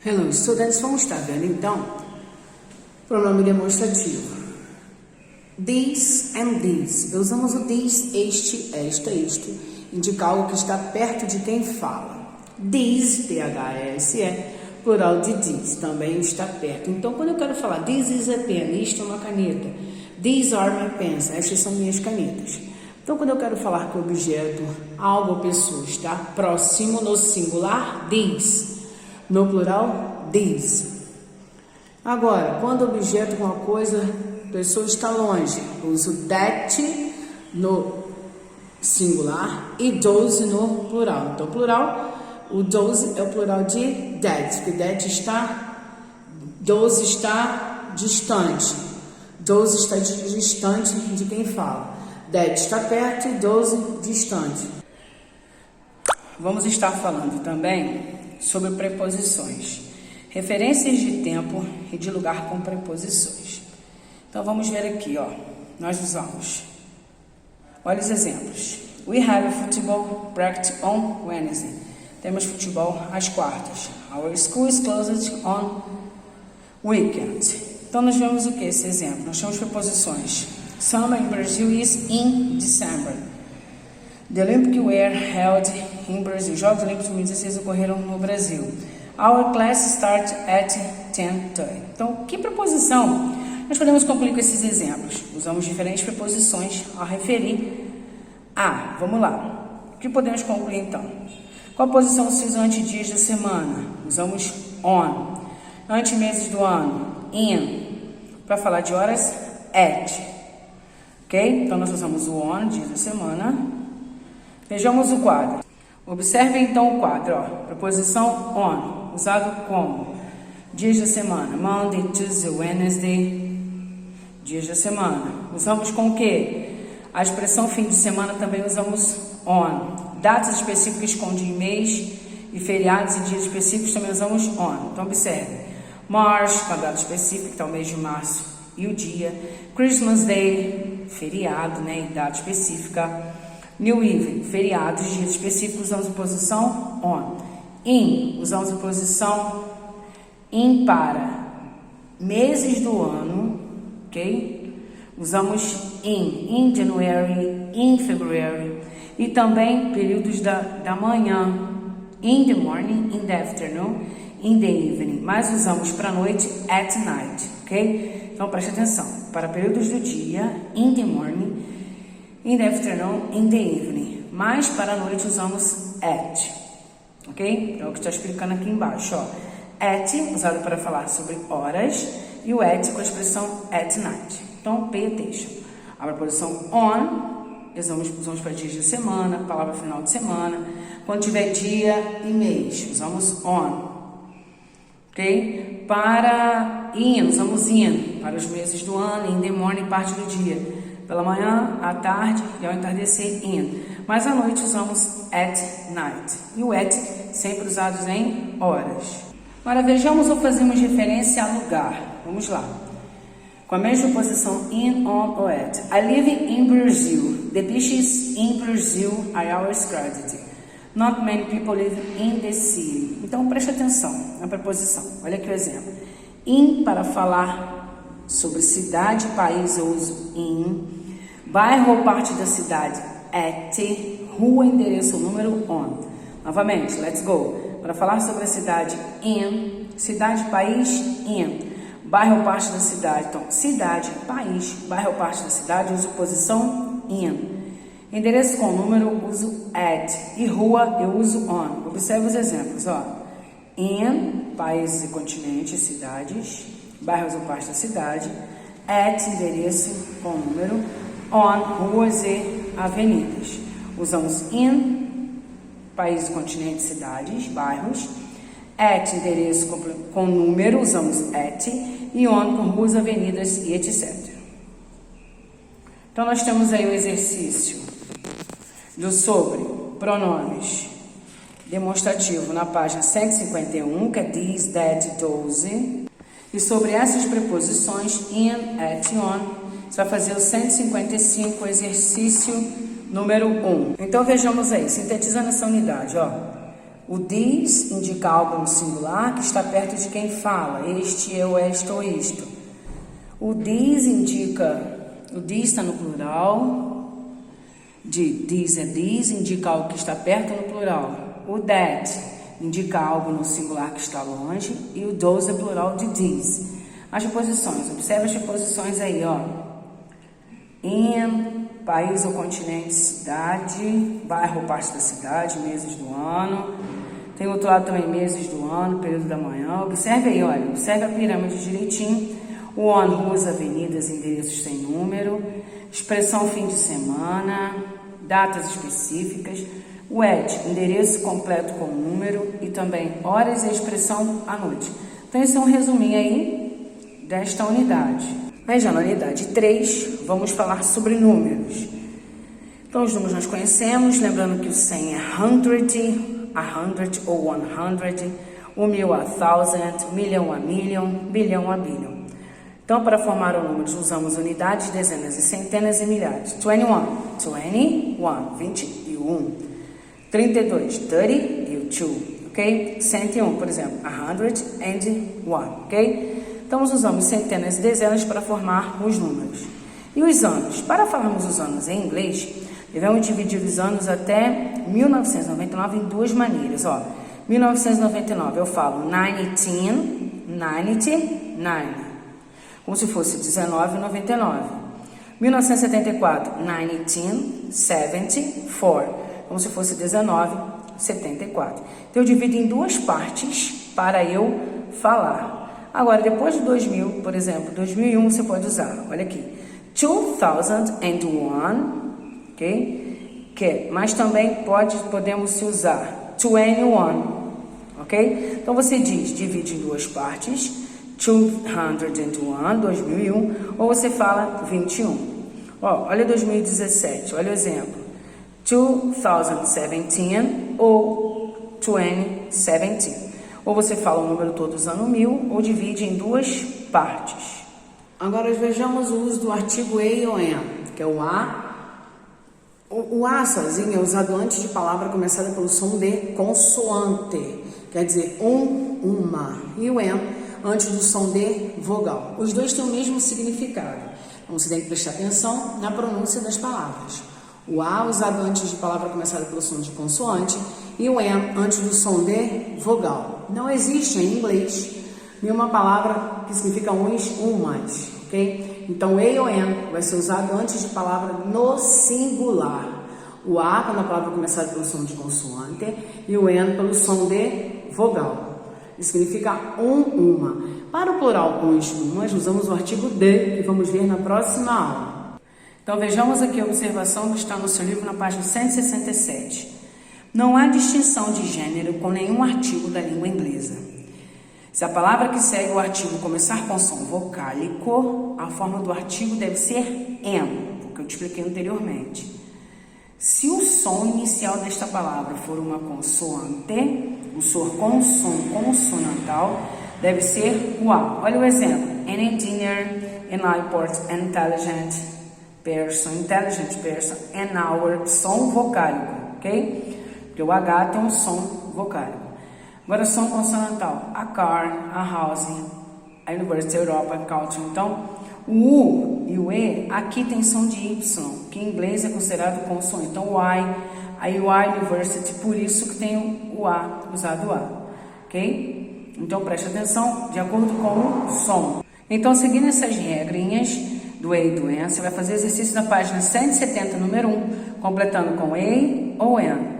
Hello, students, vamos estar vendo então pronome demonstrativo. This and this. Usamos o this, este, esta, este, indicar algo que está perto de quem fala. This, T-H-E-S-E, plural de this, também está perto. Então, quando eu quero falar this is a pen, isto é uma caneta. These are my pens, estas são minhas canetas. Então, quando eu quero falar que o objeto, algo ou pessoa está próximo no singular, this. No plural, these. Agora, quando o objeto com uma coisa, pessoa está longe, eu uso that no singular e those no plural. Então, plural, o those é o plural de that, porque that está, those está distante. Those está distante de quem fala. That está perto e those distante. Vamos estar falando também sobre preposições, referências de tempo e de lugar com preposições. Então vamos ver aqui, ó. Nós usamos. Olha os exemplos. We have a football practice on Wednesday. Temos futebol às quartas. Our school is closed on weekends. Então nós vemos o que esse exemplo? Nós temos preposições. Summer in Brazil is in December. The Olympics were held in Brazil. Os Jogos Olímpicos de 2016 ocorreram no Brasil. Our class starts at 10:30. Então, que preposição nós podemos concluir com esses exemplos? Usamos diferentes preposições a referir a. Vamos lá. O que podemos concluir então? Qual posição se usa antes dias da semana? Usamos on. Antes meses do ano, in. Para falar de horas, at. Ok? Então, nós usamos o on, dias da semana. Vejamos o quadro. Observe então o quadro, ó. Preposição on, usado como dias da semana. Monday, Tuesday, Wednesday. Dias da semana. Usamos com o quê? A expressão fim de semana também usamos on. Datas específicas com dia e mês e feriados e dias específicos também usamos on. Então observe. March, com a data específica, que é o mês de março e o dia. Christmas Day, feriado, né? E data específica. New Year, feriados, dias específicos, usamos a posição on. In, usamos a posição in para meses do ano, ok? Usamos in January, in February, e também períodos da manhã, in the morning, in the afternoon, in the evening, mas usamos para a noite, at night, ok? Então preste atenção, para períodos do dia, in the morning, in the afternoon, in the evening. Mas para a noite usamos at. Ok? É o que está explicando aqui embaixo. Ó. At, usado para falar sobre horas. E o at com a expressão at night. Então, pay attention. A preposição on, usamos para dias de semana, palavra final de semana. Quando tiver dia e mês, usamos on. Ok? Para in, usamos in. Para os meses do ano, in the morning, parte do dia. Pela manhã, à tarde e ao entardecer, in. Mas à noite usamos at night. E o at sempre usados em horas. Agora vejamos ou fazemos referência a lugar. Vamos lá. Com a mesma posição in, on ou at. I live in Brazil. The beaches in Brazil are always crowded. Not many people live in the city. Então preste atenção na preposição. Olha aqui o exemplo. In para falar sobre cidade, país, eu uso in. Bairro ou parte da cidade, at. Rua, endereço, número, on. Novamente, let's go. Para falar sobre a cidade, in. Cidade, país, in. Bairro ou parte da cidade, então, cidade, país, bairro ou parte da cidade, uso posição, in. Endereço com número, uso at. E rua, eu uso on. Observe os exemplos, ó. In, países e continentes, cidades. Bairros ou parte da cidade. At, endereço com número. On, ruas e avenidas. Usamos in, país, continente, cidades, bairros. At, endereço com número, usamos at. E on, com ruas, avenidas e etc. Então, nós temos aí o exercício sobre pronomes demonstrativo na página 151, que é this, that, those. E sobre essas preposições, in, at, on, você vai fazer o 155, exercício número 1. Então, vejamos aí, sintetizando essa unidade, ó. O this indica algo no singular que está perto de quem fala. Este, eu, esta ou isto. O this está no plural. De this é this, indica algo que está perto no plural. O that indica algo no singular que está longe. E o those é plural de this. As preposições, observe as preposições aí, ó. In, país ou continente, cidade, bairro ou parte da cidade, meses do ano. Tem outro lado também, meses do ano, período da manhã. Observe aí, olha, observe a pirâmide direitinho. O on, ruas, avenidas, endereços sem número. Expressão fim de semana, datas específicas. O at, endereço completo com número. E também horas e a expressão à noite. Então, esse é um resuminho aí desta unidade. Aí já na unidade 3, vamos falar sobre números. Então, os números nós conhecemos, lembrando que o 100 é 100, a 100 ou 100, o 1000 a 1000, milhão a million, bilhão a billion. Então, para formar o número, usamos unidades, dezenas e centenas e milhares. 21, 21, 32, 30 e o 2, ok? 101, por exemplo, 101, ok? Então, usamos centenas e dezenas para formar os números. E os anos? Para falarmos os anos em inglês, devemos dividir os anos até 1999 em duas maneiras. Ó, 1999 eu falo 1999, como se fosse 1999. 1974, 1974, como se fosse 1974. Então, eu divido em duas partes para eu falar. Agora, depois de 2000, por exemplo, 2001, você pode usar, olha aqui, 2001, ok? Mas também podemos usar 21, ok? Então, você divide em duas partes, 201, 2001, ou você fala 21. Ó, olha 2017, olha o exemplo, 2017 ou 2017. Ou você fala o número todo usando 1000, ou divide em duas partes. Agora vejamos o uso do artigo a ou am, que é o a. O a sozinho é usado antes de palavra começada pelo som de consoante, quer dizer uma. E o am antes do som de vogal. Os dois têm o mesmo significado. Então você tem que prestar atenção na pronúncia das palavras. O a usado antes de palavra começada pelo som de consoante e o am antes do som de vogal. Não existe em inglês nenhuma palavra que significa uns, umas, ok? Então, a ou am vai ser usado antes de palavra no singular. O a quando a palavra começada pelo som de consoante e o am pelo som de vogal. Isso significa uma. Para o plural uns, umas, usamos o artigo de, que vamos ver na próxima aula. Então, vejamos aqui a observação que está no seu livro na página 167. Não há distinção de gênero com nenhum artigo da língua inglesa. Se a palavra que segue o artigo começar com som vocálico, a forma do artigo deve ser am, porque eu te expliquei anteriormente. Se o som inicial desta palavra for uma consoante, o som com som consonantal deve ser o a. Olha o exemplo. An engineer, an airport, an intelligent person, an hour, som vocálico, ok? Porque o H tem um som vocálico. Agora, som consonantal. A car, a house, a university, a Europa, a country. Então, o U e o E, aqui tem som de Y, que em inglês é considerado consoante. Então, o I, aí o I, university, por isso que tem o A, usado o A. Ok? Então, preste atenção de acordo com o som. Então, seguindo essas regrinhas do E e do N, você vai fazer exercício na página 170, número 1, completando com E ou N.